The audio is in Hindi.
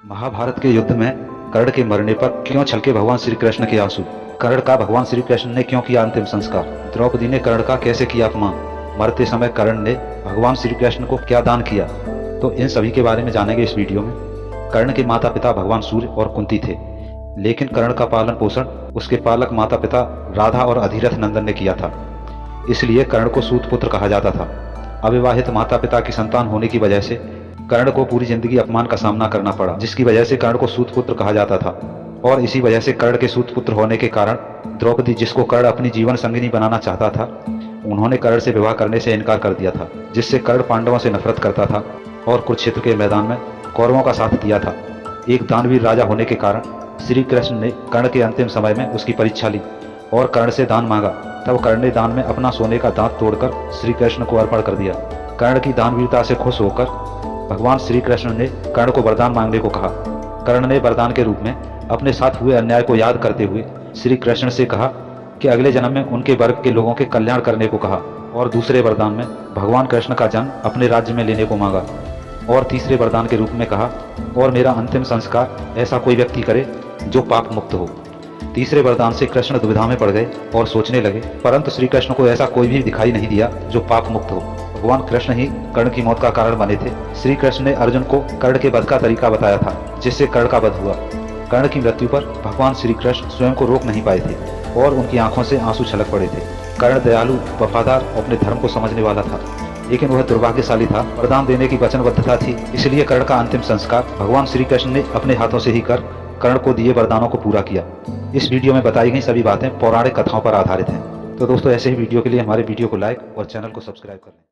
महाभारत के युद्ध में कर्ण के मरने पर क्यों छलके भगवान श्री कृष्ण के आंसू। कर्ण का भगवान श्री कृष्ण ने क्यों किया अंतिम संस्कार। द्रौपदी ने कर्ण का कैसे किया अपमान। मरते समय कर्ण ने भगवान श्री कृष्ण को क्या दान किया। तो इन सभी के बारे में जानेंगे इस वीडियो में। कर्ण के माता पिता भगवान सूर्य और कुंती थे, लेकिन कर्ण का पालन पोषण उसके पालक माता पिता राधा और अधिरथ नंदन ने किया था। इसलिए कर्ण को सूत पुत्र कहा जाता था। अविवाहित माता पिता की संतान होने की वजह से कर्ण को पूरी जिंदगी अपमान का सामना करना पड़ा, जिसकी वजह से कर्ण को सूत पुत्र कहा जाता था। और इसी वजह से कर्ण के सूत पुत्र होने के कारण द्रौपदी, जिसको कर्ण अपनी जीवन संगिनी बनाना चाहता था, उन्होंने कर्ण से विवाह करने से इनकार कर दिया था, जिससे कर्ण पांडवों से नफरत करता था और कुरुक्षेत्र के मैदान में कौरवों का साथ दिया था। एक दानवीर राजा होने के कारण श्री कृष्ण ने कर्ण के अंतिम समय में उसकी परीक्षा ली और कर्ण से दान मांगा। तब कर्ण ने दान में अपना सोने का दांत तोड़कर श्री कृष्ण को अर्पण कर दिया। कर्ण की दानवीरता से खुश होकर भगवान श्री कृष्ण ने कर्ण को वरदान मांगने को कहा। कर्ण ने वरदान के रूप में अपने साथ हुए अन्याय को याद करते हुए श्री कृष्ण से कहा कि अगले जन्म में उनके वर्ग के लोगों के कल्याण करने को कहा। और दूसरे वरदान में भगवान कृष्ण का जन्म अपने राज्य में लेने को मांगा। और तीसरे वरदान के रूप में कहा, और मेरा अंतिम संस्कार ऐसा कोई व्यक्ति करे जो पाप मुक्त हो। तीसरे वरदान से कृष्ण दुविधा में पड़ गए और सोचने लगे, परंतु श्री कृष्ण को ऐसा कोई भी दिखाई नहीं दिया जो पाप मुक्त हो। भगवान कृष्ण ही कर्ण की मौत का कारण बने थे। श्री कृष्ण ने अर्जुन को कर्ण के वध का तरीका बताया था, जिससे कर्ण का वध हुआ। कर्ण की मृत्यु पर भगवान श्री कृष्ण स्वयं को रोक नहीं पाए थे और उनकी आंखों से आंसू छलक पड़े थे। कर्ण दयालु, वफादार, अपने धर्म को समझने वाला था, लेकिन वह दुर्भाग्यशाली था। वरदान देने की वचनबद्धता थी, इसलिए कर्ण का अंतिम संस्कार भगवान श्री कृष्ण ने अपने हाथों से ही कर कर्ण को दिए वरदानों को पूरा किया। इस वीडियो में बताई गई सभी बातें पौराणिक कथाओं पर आधारित हैं। तो दोस्तों, ऐसे ही वीडियो के लिए हमारे वीडियो को लाइक और चैनल को सब्सक्राइब करें।